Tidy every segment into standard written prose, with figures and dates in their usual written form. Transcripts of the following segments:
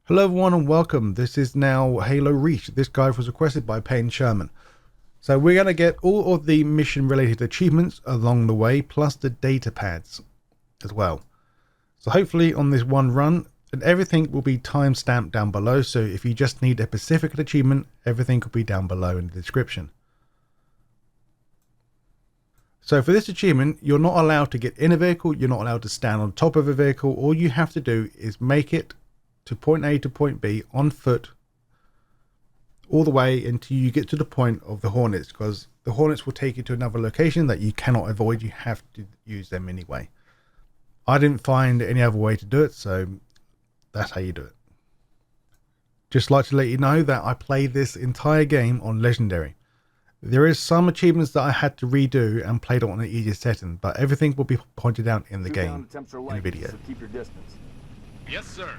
Hello everyone and welcome. This is now Halo Reach. This guide was requested by Payne Sherman. So we're going to get all of the mission related achievements along the way, plus the data pads as well. So hopefully on this one run, and everything will be time stamped down below. So if you just need a specific achievement, everything will be down below in the description. So for this achievement, you're not allowed to get in a vehicle. You're not allowed to stand on top of a vehicle. All you have to do is make it to point A to point B on foot all the way until you get to the point of the Hornets, because the Hornets will take you to another location that you cannot avoid. You have to use them anyway. I didn't find any other way to do it, so that's how you do it. Just like to let you know that I played this entire game on Legendary. There is some achievements that I had to redo and played it on an easier setting, but everything will be pointed out in the game, in the video. So keep your distance. Yes, sir.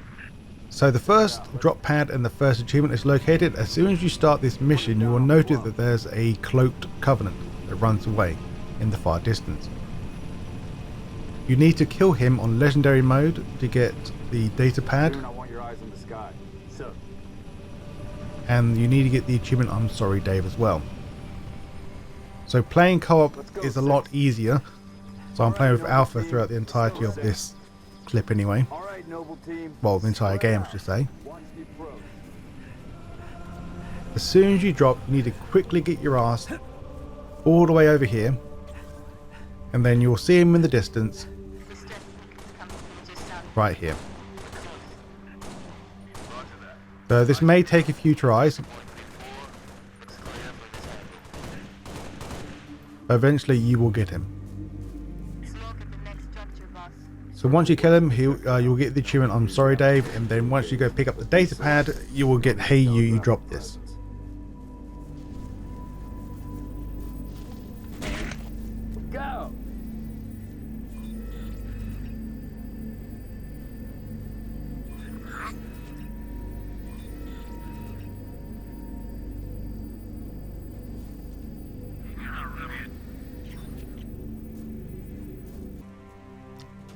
So the first drop pad and the first achievement is located. As soon as you start this mission, you will notice that there's a cloaked covenant that runs away in the far distance. You need to kill him on legendary mode to get the data pad, I want your eyes on the sky. So, and you need to get the achievement I'm sorry Dave as well. So playing co-op is a lot easier, so I'm playing with Alpha throughout the entirety of this clip anyway. all right, noble team. Well, the entire game I should say. Watch the approach. As soon as you drop, you need to quickly get your ass all the way over here, and then you'll see him in the distance right here. So this may take a few tries, but eventually you will get him. So once you kill him, you'll get the achievement I'm sorry Dave, and then once you go pick up the data pad, you will get hey you dropped this. Go.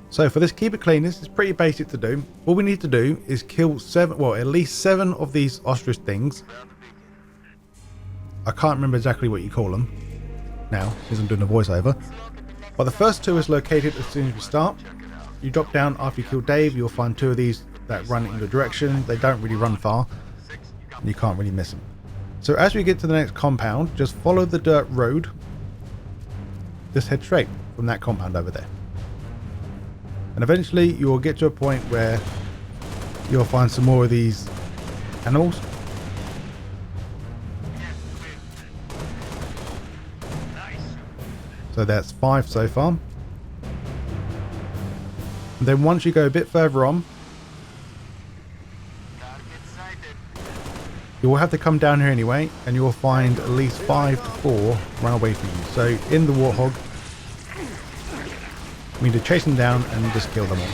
So for this keep it clean, this is pretty basic to do. All we need to do is kill at least seven of these ostrich things. I can't remember exactly what you call them now, since I'm doing a voiceover. But the first two is located as soon as we start. You drop down after you kill Dave, you'll find two of these that run in your direction. They don't really run far, and you can't really miss them. So as we get to the next compound, just follow the dirt road. Just head straight from that compound over there. And eventually you will get to a point where you'll find some more of these animals. So that's 5 so far. And then once you go a bit further on, you will have to come down here anyway, and you will find at least 5 to 4 run away from you. So in the Warthog, we need to chase them down and just kill them all.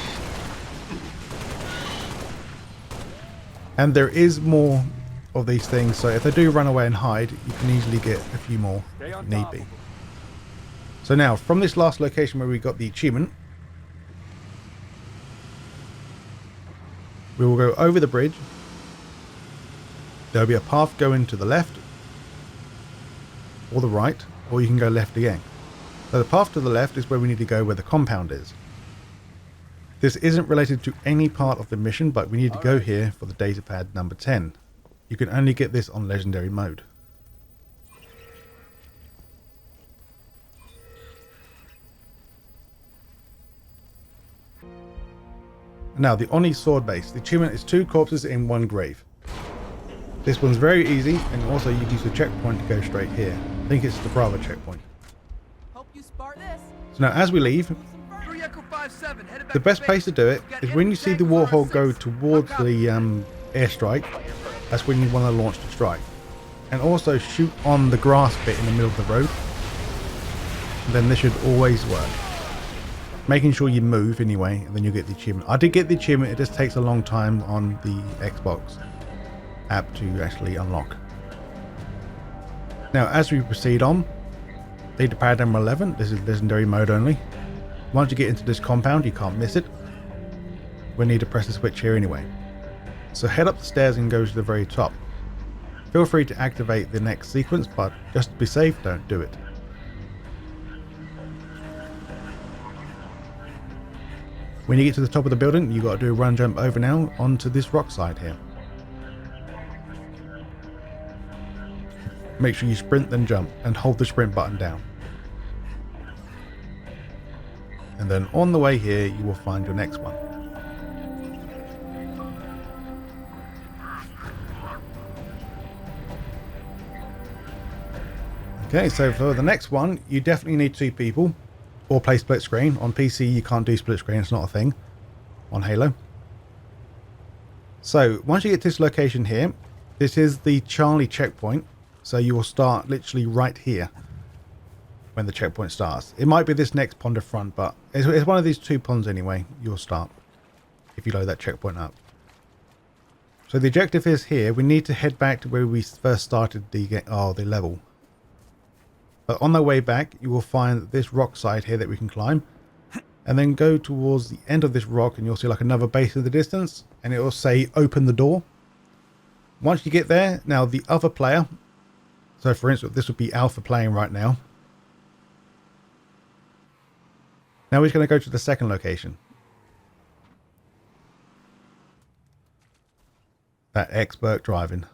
And there is more of these things, so if they do run away and hide, you can easily get a few more if need be. So now, from this last location where we got the achievement, we will go over the bridge. There will be a path going to the left, or the right, or you can go left again. So the path to the left is where we need to go, where the compound is. This isn't related to any part of the mission, but we need to go here for the data pad number 10. You can only get this on legendary mode. Now the Oni sword base. The achievement is 2 corpses in 1 grave. This one's very easy, and also you can use the checkpoint to go straight here. I think it's the Bravo checkpoint. So now as we leave, the best place to do it is when you see the Warthog go towards the airstrike. That's when you want to launch the strike. And also shoot on the grass bit in the middle of the road. And then this should always work. Making sure you move anyway, and then you'll get the achievement. I did get the achievement, it just takes a long time on the Xbox app to actually unlock. Now as we proceed on, data pad number 11, this is legendary mode only. Once you get into this compound, you can't miss it. We need to press the switch here anyway. So head up the stairs and go to the very top. Feel free to activate the next sequence, but just to be safe, don't do it. When you get to the top of the building, you got to do a run jump over now onto this rock side here. Make sure you sprint then jump and hold the sprint button down. And then on the way here, you will find your next one. Okay, so for the next one, you definitely need 2 people or play split screen. On PC, you can't do split screen. It's not a thing on Halo. So once you get to this location here, this is the Charlie checkpoint. So you will start literally right here when the checkpoint starts. It might be this next pond of front, but it's one of these 2 ponds anyway. You'll start if you load that checkpoint up. So the objective is here. We need to head back to where we first started the level. But on the way back, you will find this rock side here that we can climb. And then go towards the end of this rock and you'll see like another base in the distance. And it will say, open the door. Once you get there, now the other player. So for instance, this would be Alpha playing right now. Now we're going to go to the second location. That expert driving.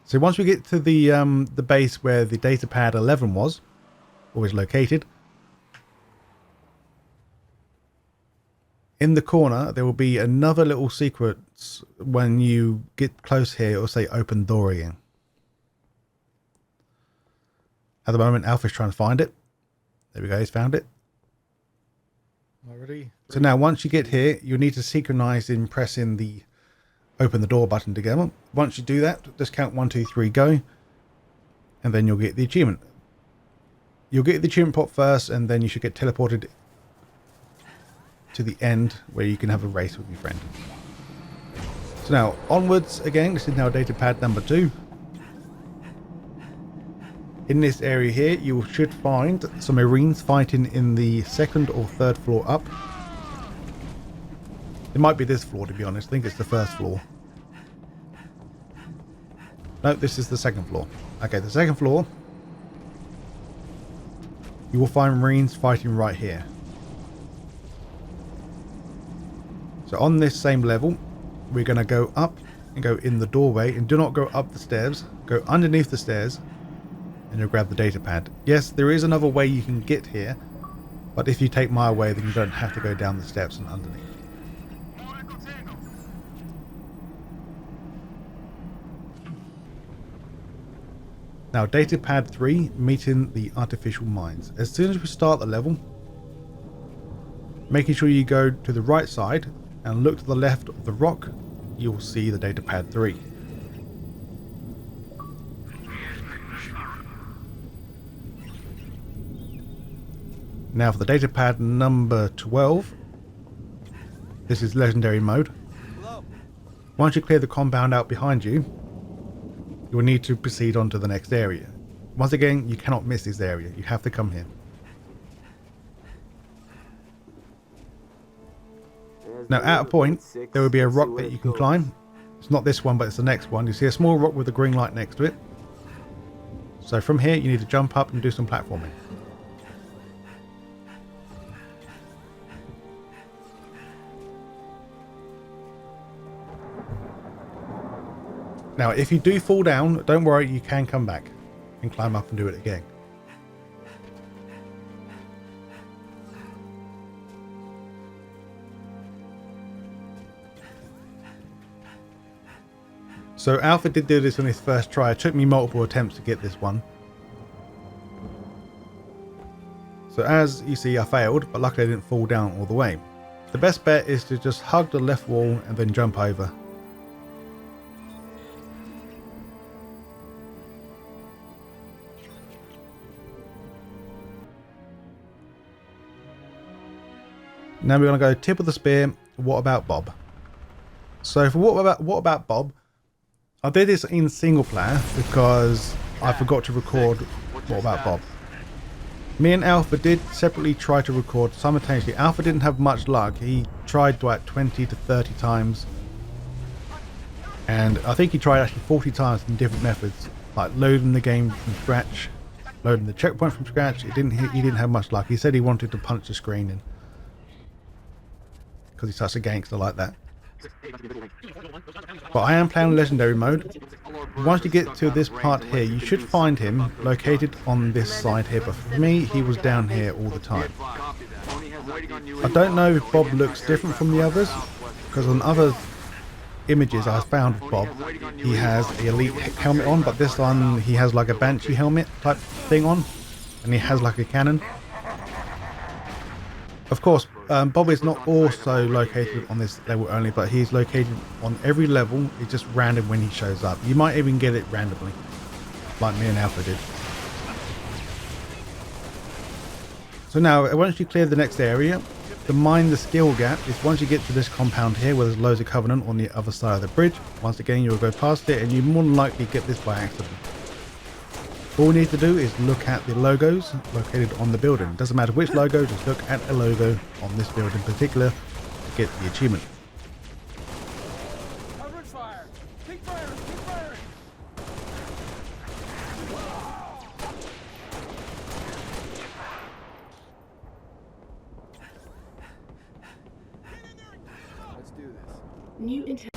So once we get to the base where the data pad 11 was, always located, in the corner there will be another little secret. When you get close here, it will say open door again. At the moment, Alpha's trying to find it. There we go, he's found it. Already. So now once you get here, you need to synchronize in pressing the open the door button together. Once you do that, just count 1, 2, 3, go, and then you'll get the achievement. You'll get the achievement pot first, and then you should get teleported to the end where you can have a race with your friend. So now onwards again. This is now data pad number 2. In this area here, you should find some Marines fighting in the 2nd or 3rd floor up. It might be this floor, to be honest. I think it's the 1st floor. No, this is the 2nd floor. Okay, the 2nd floor. You will find Marines fighting right here. So on this same level, we're going to go up and go in the doorway. And do not go up the stairs. Go underneath the stairs. And you'll grab the data pad. Yes, there is another way you can get here. But if you take my way, then you don't have to go down the steps and underneath. Now, data pad 3, meeting the artificial mines. As soon as we start the level, making sure you go to the right side and look to the left of the rock, you'll see the data pad 3. Now for the data pad number 12, this is legendary mode. Once you clear the compound out behind you, you will need to proceed on to the next area. Once again, you cannot miss this area. You have to come here. Now at a point, there will be a rock that you can climb. It's not this one, but it's the next one. You see a small rock with a green light next to it. So from here, you need to jump up and do some platforming. Now, if you do fall down, don't worry, you can come back and climb up and do it again. So Alpha did do this on his first try. It took me multiple attempts to get this one. So as you see, I failed, but luckily I didn't fall down all the way. The best bet is to just hug the left wall and then jump over. Now we're going to go tip of the spear. What about Bob? So for what about Bob? I did this in single player because I forgot to record What About Bob. Me and Alpha did separately try to record simultaneously. Alpha didn't have much luck. He tried like 20 to 30 times. And I think he tried actually 40 times in different methods. Like loading the game from scratch, loading the checkpoint from scratch. He didn't have much luck. He said he wanted to punch the screen in. Because he's such a gangster like that. But I am playing legendary mode. Once you get to this part here, you should find him located on this side here, but for me he was down here all the time. I don't know if Bob looks different from the others, because on other images I found of Bob, he has the elite helmet on, but this one he has like a banshee helmet type thing on, and he has like a cannon. Of course, Bob is not also located on this level only, but he's located on every level. It's just random when he shows up. You might even get it randomly, like me and Alpha did. So now, once you clear the next area, to mine the skill gap is once you get to this compound here where there's loads of Covenant on the other side of the bridge. Once again, you'll go past it and you more than likely get this by accident. All we need to do is look at the logos located on the building. It doesn't matter which logo, just look at a logo on this building in particular to get the achievement. Coverage fire! Keep firing! Keep firing! Let's do this. New intel.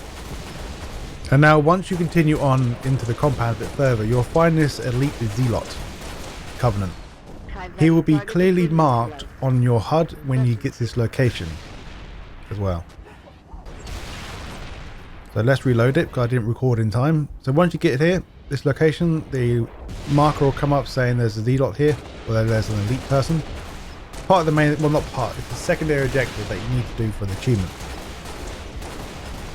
And now once you continue on into the compound a bit further, you'll find this elite zealot Covenant. He will be clearly marked on your HUD when you get to this location as well. So let's reload it because I didn't record in time. So once you get here, this location, the marker will come up saying there's a zealot here, or there's an elite person. Part of the main, well not part, it's the secondary objective that you need to do for the achievement.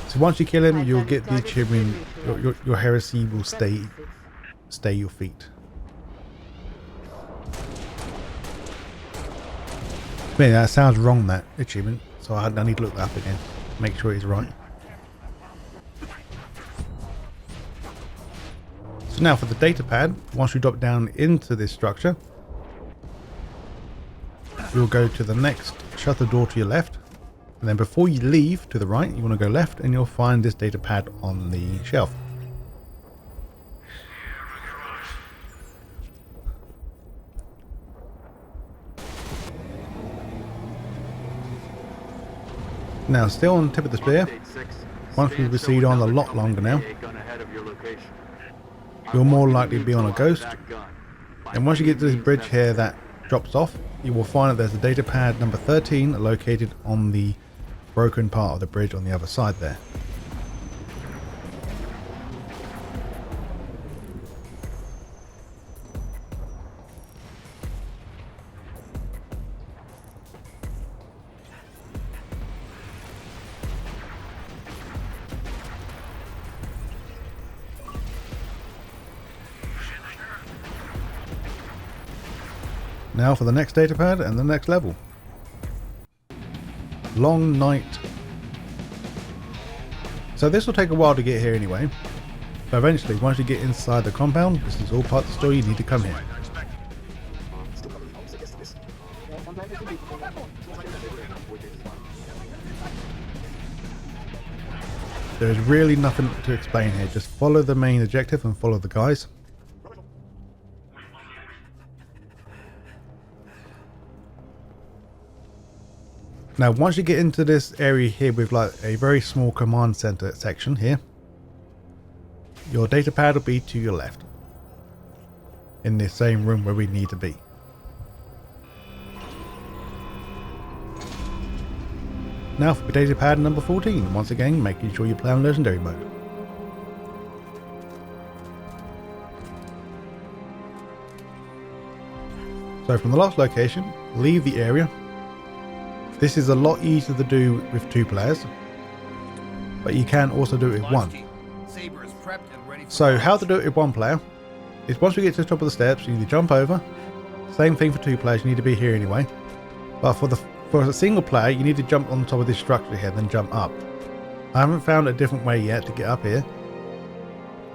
So once you kill him, you'll get the achievement. Your heresy will stay your feet. Man, that sounds wrong, that achievement. So I need to look that up again. Make sure it's right. So now for the data pad, once you drop down into this structure, you'll go to the next shutter door to your left. And then before you leave to the right, you want to go left and you'll find this data pad on the shelf. Now still on the tip of the spear, once we proceed on a lot longer now, you'll more likely be on a ghost. And once you get to this bridge here that drops off, you will find that there's a data pad number 13 located on the broken part of the bridge on the other side there. Now for the next data pad and the next level. Long night. So this will take a while to get here anyway, but eventually once you get inside the compound, this is all part of the story, you need to come here. There is really nothing to explain here, just follow the main objective and follow the guys. Now once you get into this area here with like a very small command center section here, your data pad will be to your left in the same room where we need to be. Now for data pad number 14, once again making sure you play on legendary mode. So from the last location, leave the area. This is a lot easier to do with 2 players, but you can also do it with 1. So how to do it with 1 player is once we get to the top of the steps, you need to jump over. Same thing for 2 players, you need to be here anyway. But for a single player, you need to jump on top of this structure here, then jump up. I haven't found a different way yet to get up here.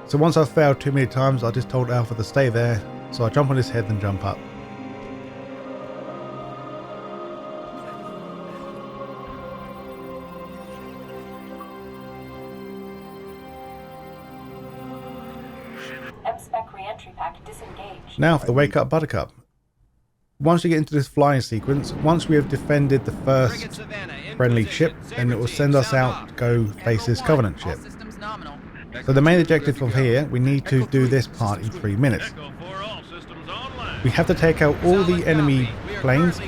So once I've failed too many times, I just told Alpha to stay there. So I jump on his head and jump up. M-Spec re-entry pack disengaged. Now for the wake up buttercup. Once you get into this flying sequence, once we have defended the first friendly ship, then it will send us out to go face this Covenant ship. So the main objective of here, we need to do this part in 3 minutes. We have to take out all the enemy planes.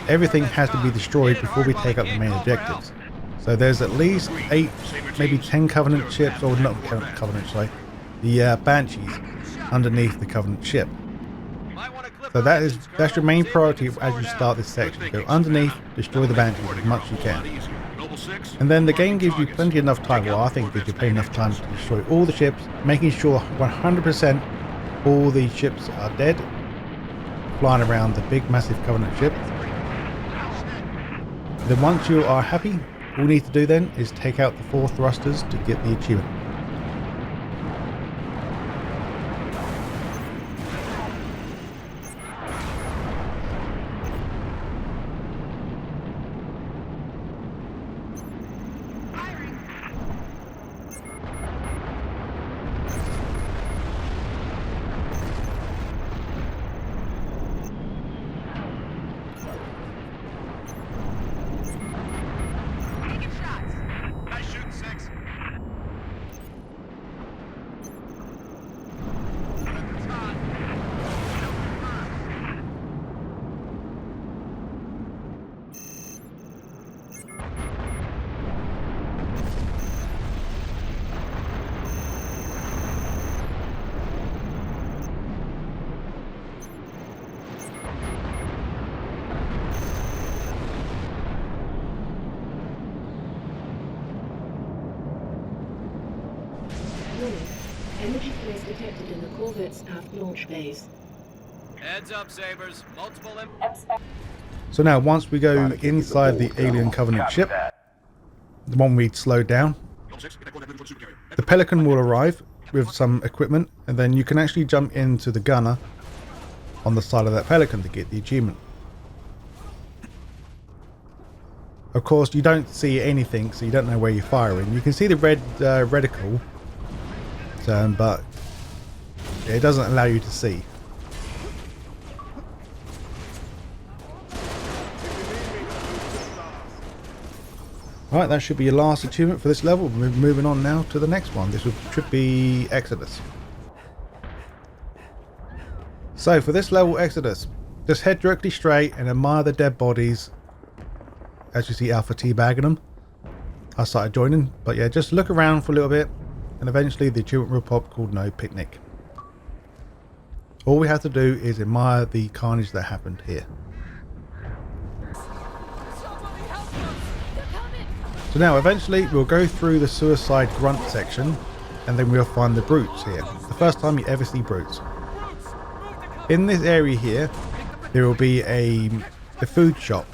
Everything has to be destroyed before we take up the main objectives. So there's at least 8, maybe 10 Covenant ships, or not Covenant, sorry, the Banshees underneath the Covenant ship. So that's your main priority as you start this section. Go underneath, destroy the Banshees as much as you can. And then the game gives you plenty enough time, well I think it gives you plenty enough time to destroy all the ships, making sure 100% all the ships are dead, flying around the big massive Covenant ship. Then once you are happy, all you need to do then is take out the 4 thrusters to get the achievement. Energy flows detected in the corvette's aft launch bays. Heads up, Sabers. Multiple M-Spec. So now once we go inside the alien Covenant ship, the one we slowed down, the Pelican will arrive with some equipment, and then you can actually jump into the gunner on the side of that Pelican to get the achievement. Of course you don't see anything, so you don't know where you're firing. You can see the red reticle, but it doesn't allow you to see. Right, that should be your last achievement for this level. We're moving on now to the next one. This should be Exodus. So for this level, Exodus, just head directly straight and admire the dead bodies. As you see Alpha teabagging them. I started joining, but yeah, just look around for a little bit, and eventually the achievement will pop called No Picnic. All we have to do is admire the carnage that happened here. So now eventually we'll go through the suicide grunt section, and then we'll find the brutes here. The first time you ever see brutes. In this area here, there will be a food shop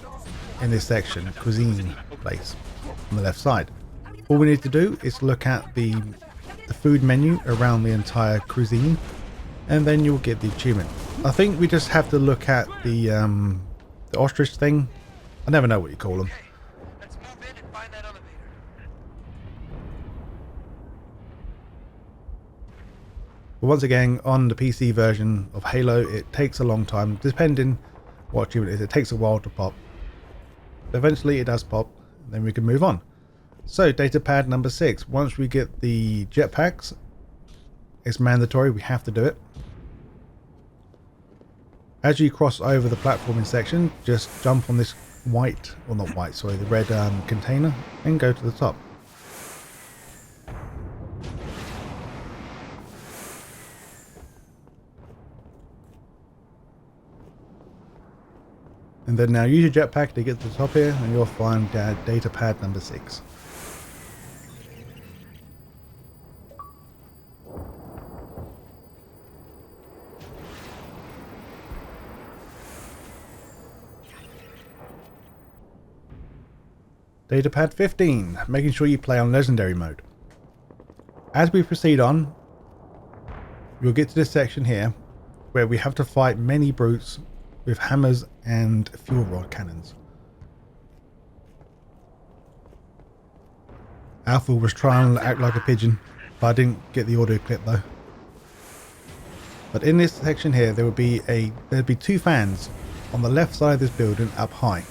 in this section, cuisine place on the left side. All we need to do is look at the food menu around the entire cuisine, and then you'll get the achievement. I think we just have to look at the ostrich thing. I never know what you call them. But once again, on the PC version of Halo, it takes a long time, depending what achievement it is. It takes a while to pop. Eventually it does pop, then we can move on. So data pad number 6. Once we get the jetpacks, it's mandatory, we have to do it. As you cross over the platforming section, just jump on this white, or not white, sorry, the red container, and go to the top. And then now use your jetpack to get to the top here, and you'll find data pad number 6. Data pad 15, making sure you play on legendary mode. As we proceed on, we'll get to this section here where we have to fight many brutes with hammers and fuel rod cannons. Alpha was trying to act like a pigeon, but I didn't get the audio clip though. But in this section here, there'd be 2 fans on the left side of this building up high.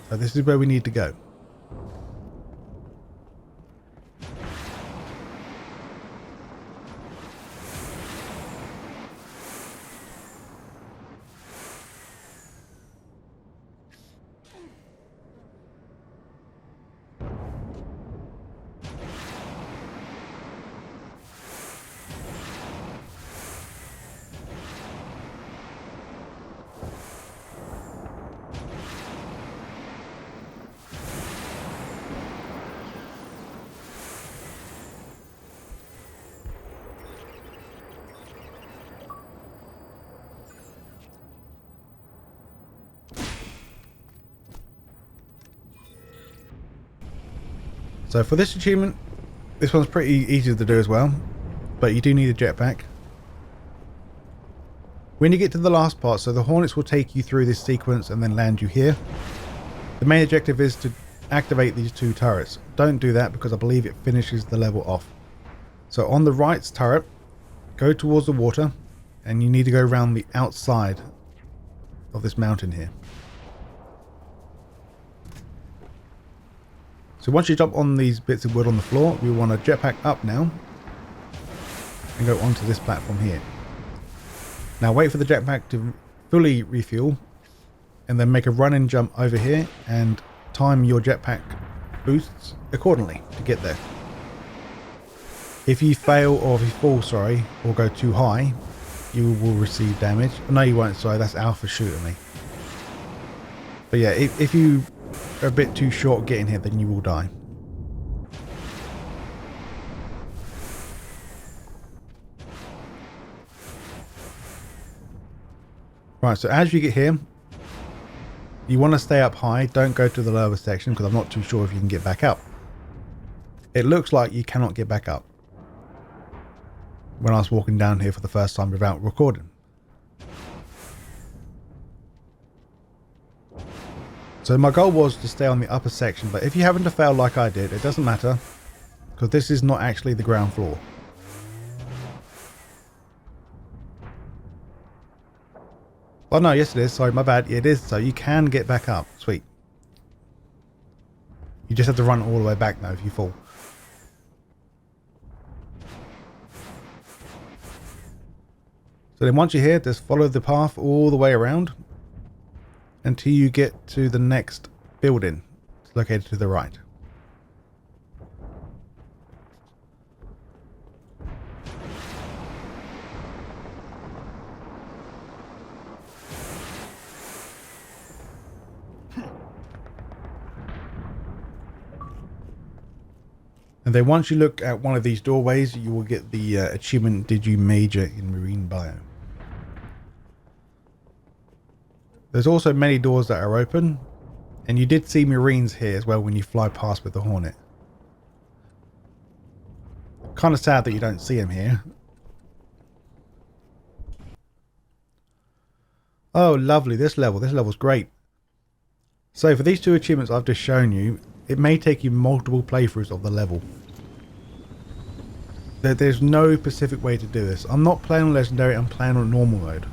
So this is where we need to go. So for this achievement, this one's pretty easy to do as well, but you do need a jetpack. When you get to the last part, so the Hornets will take you through this sequence and then land you here. The main objective is to activate these 2 turrets. Don't do that because I believe it finishes the level off. So on the right's turret, go towards the water, and you need to go around the outside of this mountain here. So once you jump on these bits of wood on the floor, we want to jetpack up now and go onto this platform here. Now wait for the jetpack to fully refuel and then make a run and jump over here and time your jetpack boosts accordingly to get there. If you fail, or if you fall, sorry, or go too high, you will receive damage. No, you won't, sorry, that's Alpha shooting me. But yeah, if you are a bit too short getting here, then you will die. Right, so as you get here, you want to stay up high. Don't go to the lower section because I'm not too sure if you can get back up. It looks like you cannot get back up when I was walking down here for the first time without recording. So my goal was to stay on the upper section, but if you happen to fail like I did, it doesn't matter because this is not actually the ground floor. Oh no, yes it is. Sorry, my bad. It is, so you can get back up. Sweet. You just have to run all the way back now if you fall. So then once you're here, just follow the path all the way around until you get to the next building. It's located to the right. And then once you look at one of these doorways, you will get the achievement, Did You Major in Marine Bio? There's also many doors that are open, and you did see Marines here as well when you fly past with the Hornet. Kind of sad that you don't see them here. Oh, lovely, this level's great. So for these 2 achievements I've just shown you, it may take you multiple playthroughs of the level. There's no specific way to do this. I'm not playing on Legendary, I'm playing on normal mode.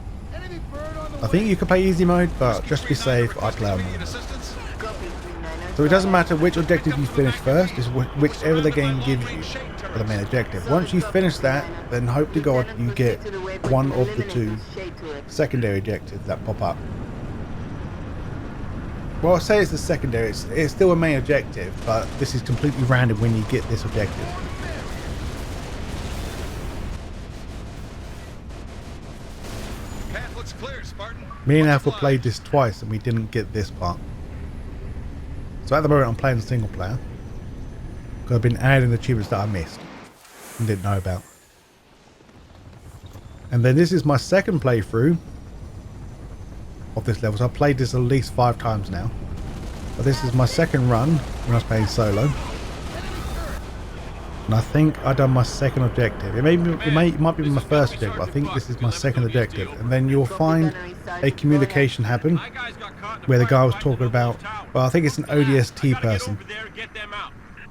I think you can play easy mode, but just to be safe, I play on normal. So it doesn't matter which objective you finish first, it's whichever the game gives you for the main objective. Once you finish that, then hope to God you get one of the 2 secondary objectives that pop up. Well, I say it's the secondary, it's still a main objective, but this is completely random when you get this objective. Path looks clear, Spartan. Me and Alpha played this twice and we didn't get this part. So at the moment I'm playing single player, because I've been adding achievements that I missed and didn't know about. And then this is my second playthrough of this level, so I've played this at least 5 times now, but this is my second run when I was playing solo. And I think I've done my second objective. It might be my first objective, but I think this is my second objective. And then you'll find a communication happen where the guy was talking about, well, I think it's an ODST person.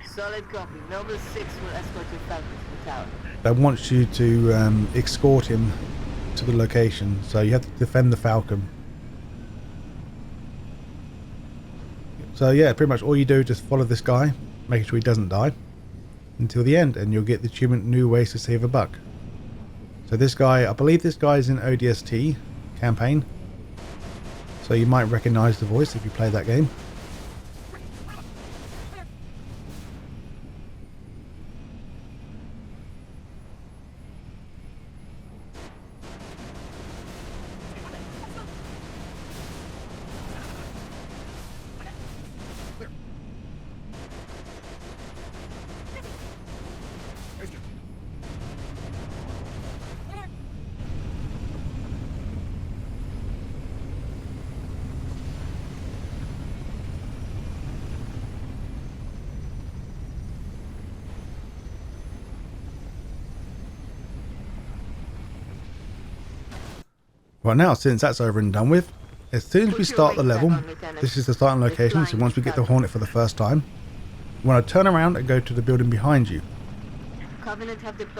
Solid copy. Noble 6 will escort your Falcon to the tower. That wants you to escort him to the location. So you have to defend the Falcon. So yeah, pretty much all you do is just follow this guy, making sure he doesn't die until the end, and you'll get the achievement New Ways to Save a Buck. So this guy, I believe this guy is in ODST campaign, so you might recognize the voice if you play that game. Right now, since that's over and done with, as soon as we start the level, this is the starting location, so once we get the Hornet for the first time, we want to turn around and go to the building behind you.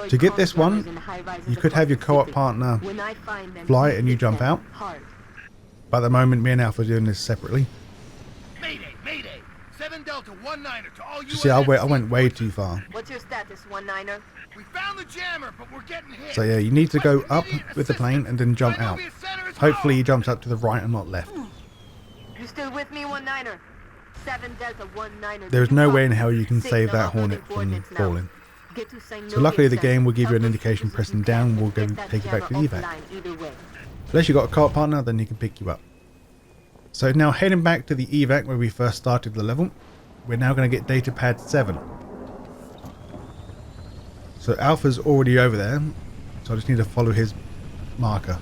To get this one, you could have your co-op partner fly and you jump out. But at the moment, me and Alpha are doing this separately. Mayday, mayday. 7 Delta 19er to all You see, I went way too far. What's your status, 19er? We found the jammer, but we're getting hit. So yeah, you need to go up with the plane and then jump out. Hopefully he jumps up to the right and not left. You still with me, 19er? 7 Delta 19er. There is no way in hell you can save that Hornet from falling. So luckily the game will give you an indication pressing down will go take you back to the evac. Unless you've got a co-op partner, then he can pick you up. So now heading back to the evac where we first started the level, we're now going to get data pad 7. So Alpha's already over there, so I just need to follow his marker.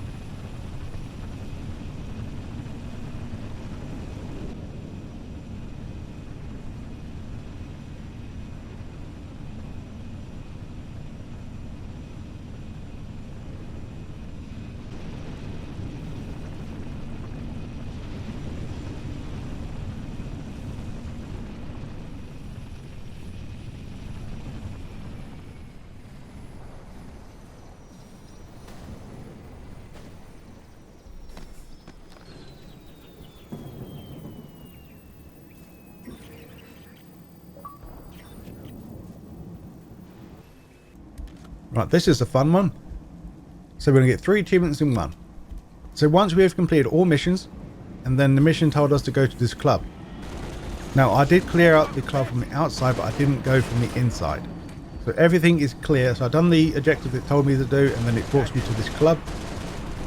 Right, this is a fun one. So we're going to get 3 achievements in one. So once we have completed all missions, and then the mission told us to go to this club. Now I did clear out the club from the outside, but I didn't go from the inside. So everything is clear. So I've done the objective it told me to do, and then it brought me to this club.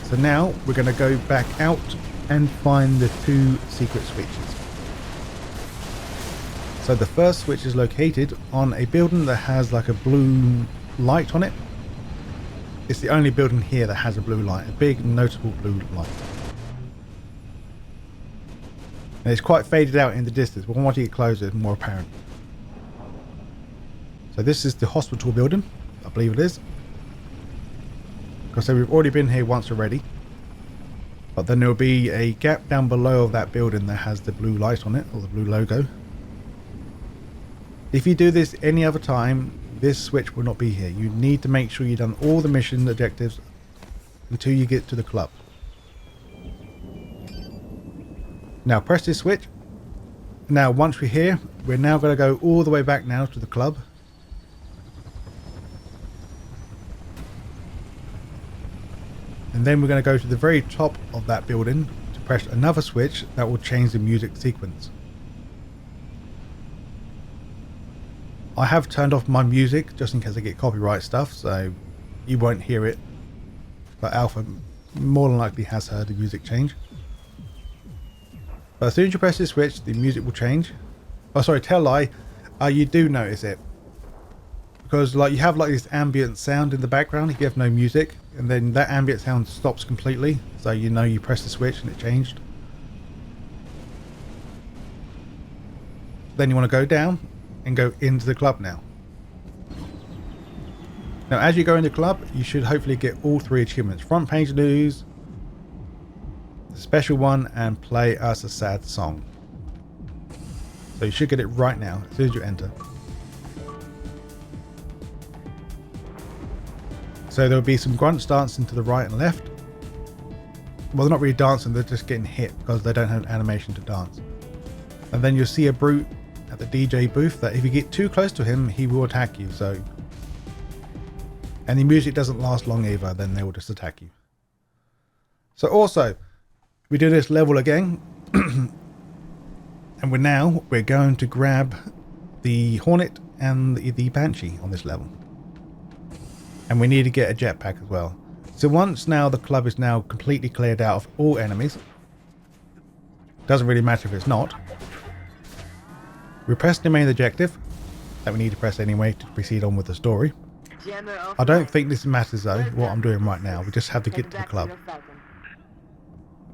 So now we're going to go back out and find the 2 secret switches. So the first switch is located on a building that has like a blue light on it. It's the only building here that has a blue light, a big notable blue light. And it's quite faded out in the distance, but once you get closer it's more apparent. So this is the hospital building, I believe it is. Because we've already been here once already. But then there will be a gap down below of that building that has the blue light on it, or the blue logo. If you do this any other time, this switch will not be here. You need to make sure you've done all the mission objectives until you get to the club. Now press this switch. Now once we're here, we're now going to go all the way back now to the club. And then we're going to go to the very top of that building to press another switch that will change the music sequence. I have turned off my music just in case I get copyright stuff, so you won't hear it. But Alpha more than likely has heard the music change. But as soon as you press this switch, the music will change. Oh, sorry, tell a lie. You do notice it. Because like you have like this ambient sound in the background if you have no music, and then that ambient sound stops completely, so you know you press the switch and it changed. Then you want to go down and go into the club now. Now, as you go in the club, you should hopefully get all 3 achievements. Front page news, the special one, and play us a sad song. So you should get it right now, as soon as you enter. So there'll be some grunts dancing to the right and left. Well, they're not really dancing, they're just getting hit because they don't have animation to dance. And then you'll see a brute at the DJ booth that if you get too close to him, he will attack you. So, and the music doesn't last long either, then they will just attack you. So also, we do this level again. And we're going to grab the Hornet and the Banshee on this level. And we need to get a jetpack as well. So once now the club is now completely cleared out of all enemies. Doesn't really matter if it's not. We press the main objective that we need to press anyway to proceed on with the story. I don't think this matters though, what I'm doing right now. We just have to get to the club.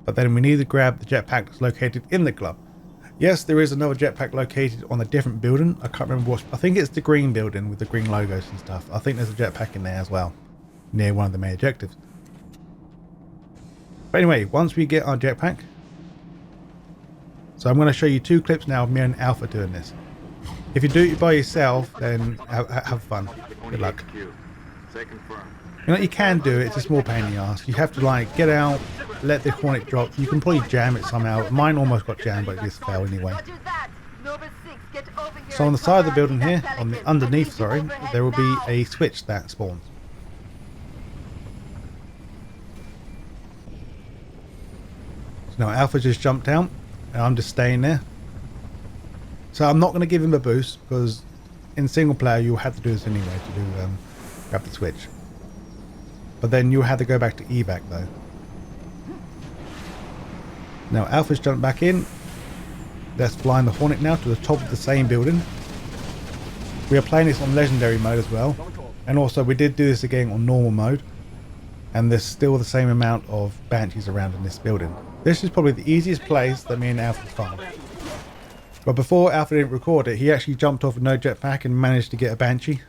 But then we need to grab the jetpack that's located in the club. Yes, there is another jetpack located on a different building. I can't remember what. I think it's the green building with the green logos and stuff. I think there's a jetpack in there as well, near one of the main objectives. But anyway, once we get our jetpack. So I'm going to show you 2 clips now of me and Alpha doing this. If you do it by yourself, then have fun. Good luck. You know, you can do it. It's a small pain in the ass. You have to like get out, let the Hornet drop. You can probably jam it somehow. Mine almost got jammed, but it just fell anyway. So on the side of the building here, on the underneath, sorry, there will be a switch that spawns. So now Alpha just jumped out, and I'm just staying there. So I'm not going to give him a boost because in single player you'll have to do this anyway to do grab the switch. But then you'll have to go back to evac though. Now Alpha's jumped back in. Let's fly the Hornet now to the top of the same building. We are playing this on legendary mode as well. And also we did do this again on normal mode. And there's still the same amount of Banshees around in this building. This is probably the easiest place that me and Alpha found. But before Alpha didn't record it, he actually jumped off with no jetpack and managed to get a Banshee.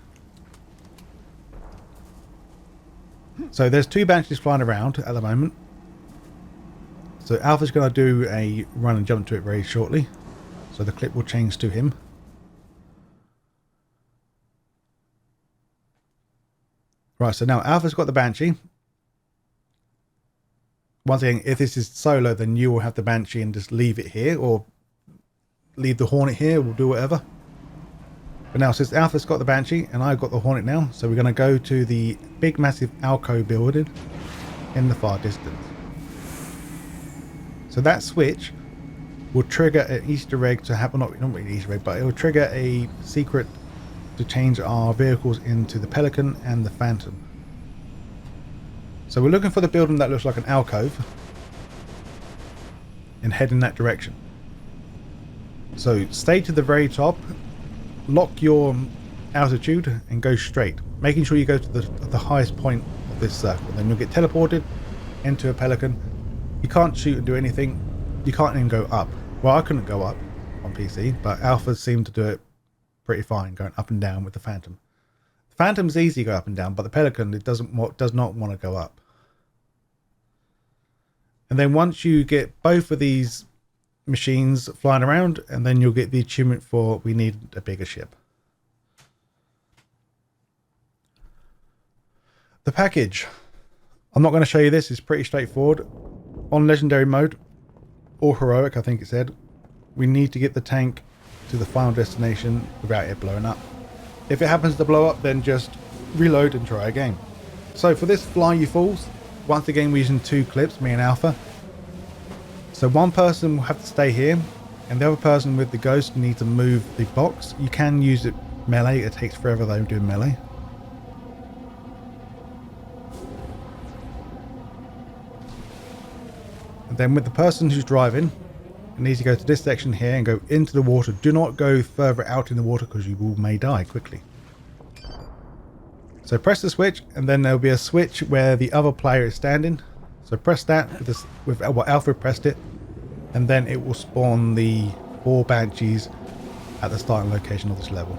So there's 2 Banshees flying around at the moment. So Alpha's going to do a run and jump to it very shortly. So the clip will change to him. Right, so now Alpha's got the Banshee. Once again, if this is solo, then you will have the Banshee and just leave it here, or leave the Hornet here, we'll do whatever. But now since Alpha's got the Banshee and I've got the Hornet now, so we're going to go to the big massive alcove building in the far distance. So that switch will trigger an Easter egg to happen, not really an Easter egg, but it will trigger a secret to change our vehicles into the Pelican and the Phantom. So we're looking for the building that looks like an alcove and head in that direction. So stay to the very top, lock your altitude and go straight, making sure you go to the highest point of this circle. Then you'll get teleported into a Pelican. You can't shoot and do anything. You can't even go up. Well, I couldn't go up on PC, but Alpha seemed to do it pretty fine, going up and down with the Phantom. The Phantom's easy to go up and down, but the Pelican, it does not want to go up. And then once you get both of these machines flying around, and then you'll get the achievement for we need a bigger ship. The package. I'm not going to show you this. It's pretty straightforward. On legendary mode, or heroic, I think it said, we need to get the tank to the final destination without it blowing up. If it happens to blow up, then just reload and try again. So for this Fly You Fools, once again we're using 2 clips, me and Alpha. So one person will have to stay here, and the other person with the ghost needs to move the box. You can use it melee, it takes forever though doing melee. And then with the person who's driving, you need to go to this section here and go into the water. Do not go further out in the water because you may die quickly. So press the switch, and then there'll be a switch where the other player is standing. So press that with Alpha pressed it, and then it will spawn the 4 Banshees at the starting location of this level.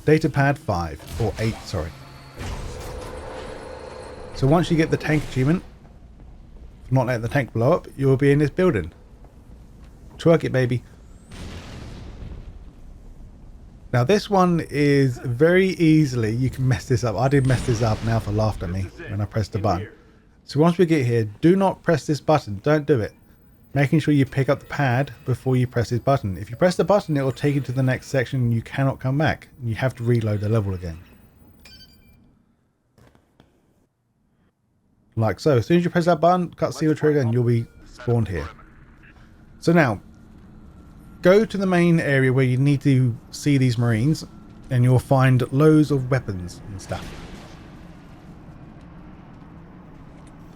Data pad 5 or 8, sorry. So once you get the tank achievement for not letting the tank blow up, you'll be in this building. Twerk it, baby. Now this one is very easily, you can mess this up. I did mess this up, now Alpha laughed at me when I pressed the button. So once we get here, do not press this button, don't do it. Making sure you pick up the pad before you press this button. If you press the button, it will take you to the next section and you cannot come back. You have to reload the level again. Like so. As soon as you press that button, cut seal trigger and you'll be spawned here. So now, go to the main area where you need to see these Marines and you'll find loads of weapons and stuff.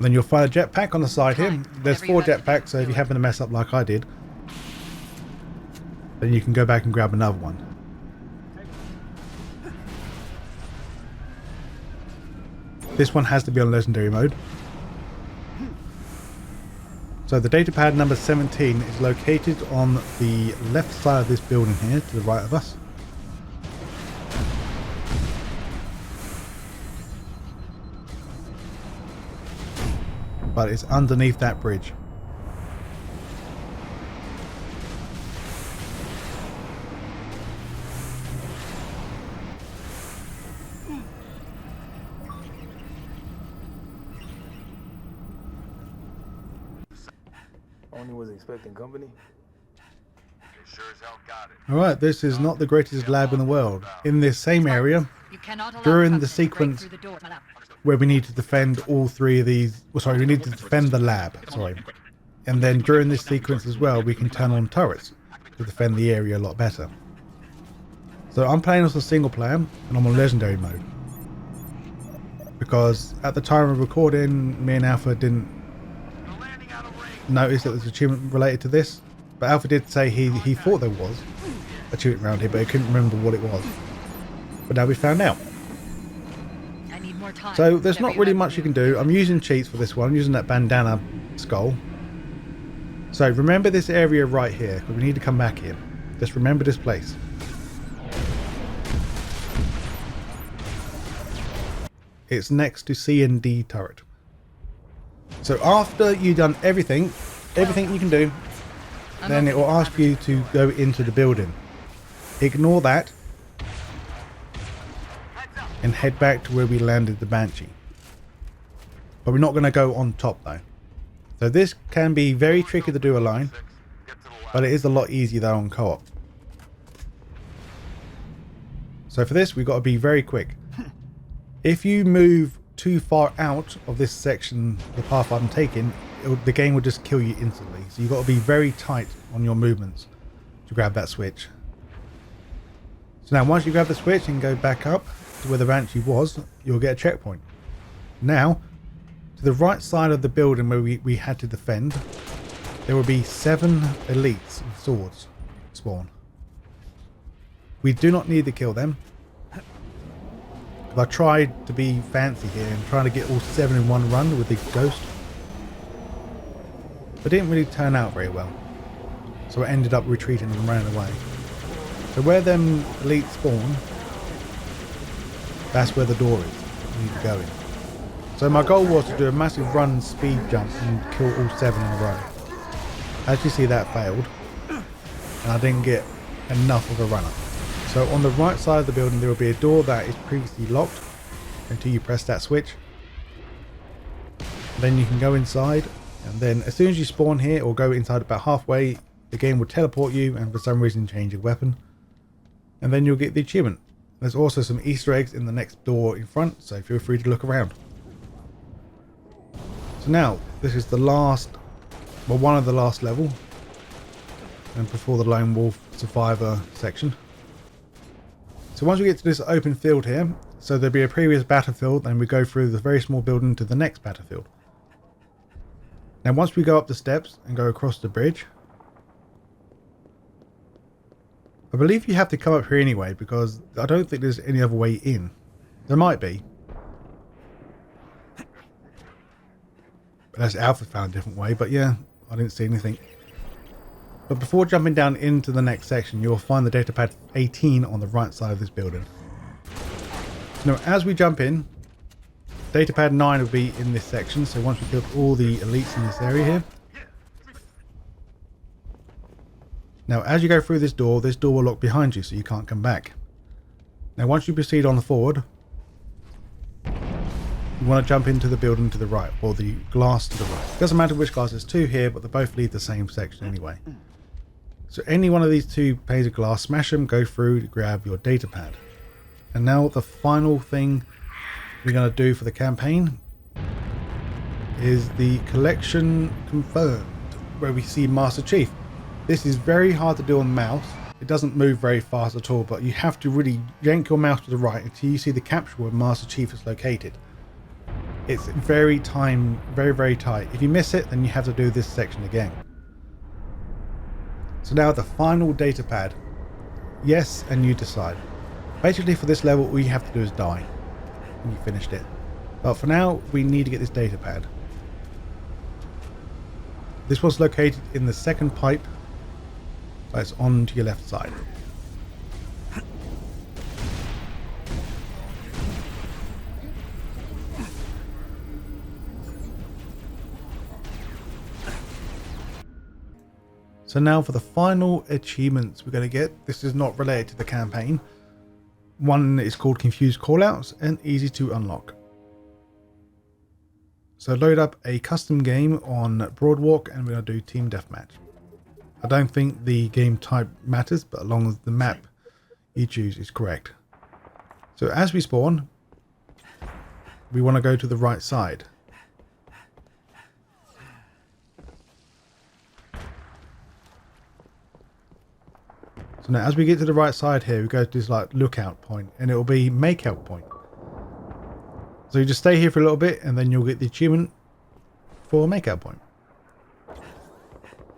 Then you'll find a jetpack on the side here. There's 4 jetpacks, so if you happen to mess up like I did, then you can go back and grab another one. This one has to be on legendary mode. So the data pad number 17 is located on the left side of this building here, to the right of us. But it's underneath that bridge. Only was expecting company. Sure as hell got it. Alright, this is not the greatest lab in the world. In this same area, during the sequence where we need to defend all 3 of these, well, sorry, we need to defend the lab, sorry. And then during this sequence as well, we can turn on turrets to defend the area a lot better. So I'm playing as a single player and I'm on legendary mode. Because at the time of recording, me and Alpha didn't notice that there's an achievement related to this. But Alpha did say he thought there was a achievement around here, but he couldn't remember what it was. But now we found out. So there's not really much you can do. I'm using cheats for this one. I'm using that bandana skull. So remember this area right here, because we need to come back here. Just remember this place. It's next to C and D turret. So after you've done everything you can do, then it will ask you to go into the building. Ignore that and head back to where we landed the Banshee. But we're not going to go on top though. So this can be very tricky to do alone, but it is a lot easier though on co-op. So for this we've got to be very quick. If you move too far out of this section, the path I'm taking, the game will just kill you instantly. So you've got to be very tight on your movements to grab that switch. So now once you grab the switch and go back up to where the Banshee was, you'll get a checkpoint. Now, to the right side of the building where we had to defend, there will be 7 elites with swords spawn. We do not need to kill them. I tried to be fancy here and trying to get all 7 in one run with the ghost. But it didn't really turn out very well. So I ended up retreating and ran away. So where them elites spawn, that's where the door is. You need to go in. So my goal was to do a massive run speed jump and kill all 7 in a row. As you see, that failed. And I didn't get enough of a run up. So on the right side of the building there will be a door that is previously locked until you press that switch. Then you can go inside, and then as soon as you spawn here or go inside about halfway, the game will teleport you and for some reason change your weapon. And then you'll get the achievement. There's also some Easter eggs in the next door in front, so feel free to look around. So now, this is the last, well, one of the last level, and before the Lone Wolf Survivor section. So once we get to this open field here, so there'll be a previous battlefield and we go through the very small building to the next battlefield. Now once we go up the steps and go across the bridge, I believe you have to come up here anyway because I don't think there's any other way in. There might be. But that's Alpha found a different way, but yeah, I didn't see anything. But before jumping down into the next section, you'll find the datapad 18 on the right side of this building. So now as we jump in, datapad 9 will be in this section. So once we killed all the elites in this area here. Now as you go through this door will lock behind you so you can't come back. Now once you proceed on forward, you want to jump into the building to the right, or the glass to the right. It doesn't matter which glass, there's two here, but they both lead the same section anyway. So any one of these two panes of glass, smash them, go through, grab your datapad. And now the final thing we're going to do for the campaign is the collection confirmed, where we see Master Chief. This is very hard to do on the mouse. It doesn't move very fast at all, but you have to really yank your mouse to the right until you see the capture where Master Chief is located. It's very tight. If you miss it, then you have to do this section again. So now the final datapad. Yes, and you decide. Basically for this level, all you have to do is die. And you finished it. But for now, we need to get this datapad. This was located in the second pipe. So it's on to your left side. So now for the final achievements we're going to get. This is not related to the campaign. One is called Confused Callouts and easy to unlock. So load up a custom game on Broadwalk and we're going to do Team Deathmatch. I don't think the game type matters, but as long as the map you choose is correct. So as we spawn, we want to go to the right side. So now as we get to the right side here, we go to this like lookout point and it will be makeout point. So you just stay here for a little bit and then you'll get the achievement for makeout point.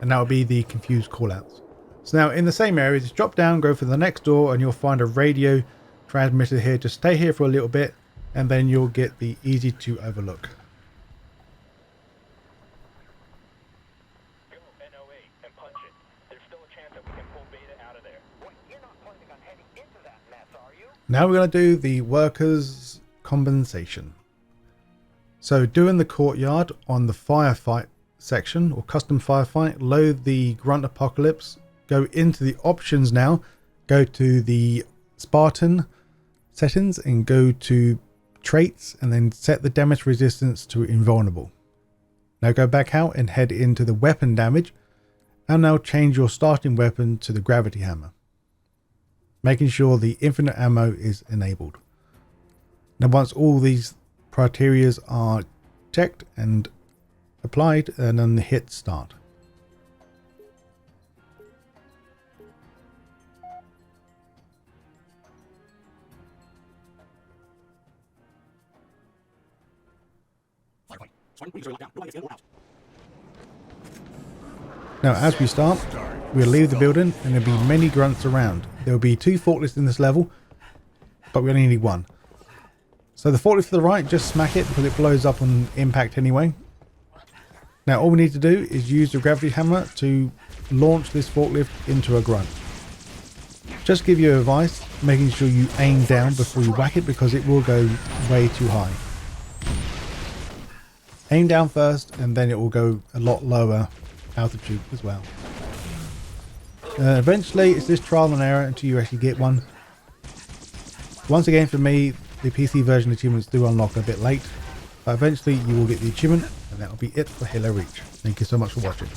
And that will be the confused callouts. So now in the same area, just drop down, go for the next door and you'll find a radio transmitter here. Just stay here for a little bit and then you'll get the easy to overlook. Now we're going to do the workers' compensation. So doing the courtyard on the firefight section or custom firefight, load the grunt apocalypse, go into the options now, go to the Spartan settings and go to traits and then set the damage resistance to invulnerable. Now go back out and head into the weapon damage and now change your starting weapon to the gravity hammer, making sure the infinite ammo is enabled. Now once all these criteria are checked and applied, and then hit start. Now as we start, we'll leave the building and there'll be many grunts around. There will be 2 forklifts in this level, but we only need 1. So the forklift to the right, just smack it because it blows up on impact anyway. Now all we need to do is use the gravity hammer to launch this forklift into a grunt. Just give you advice, making sure you aim down before you whack it because it will go way too high. Aim down first and then it will go a lot lower altitude as well. Eventually it's this trial and error until you actually get one. Once again for me, the PC version achievements do unlock a bit late, but eventually you will get the achievement and that will be it for Halo Reach. Thank you so much for watching.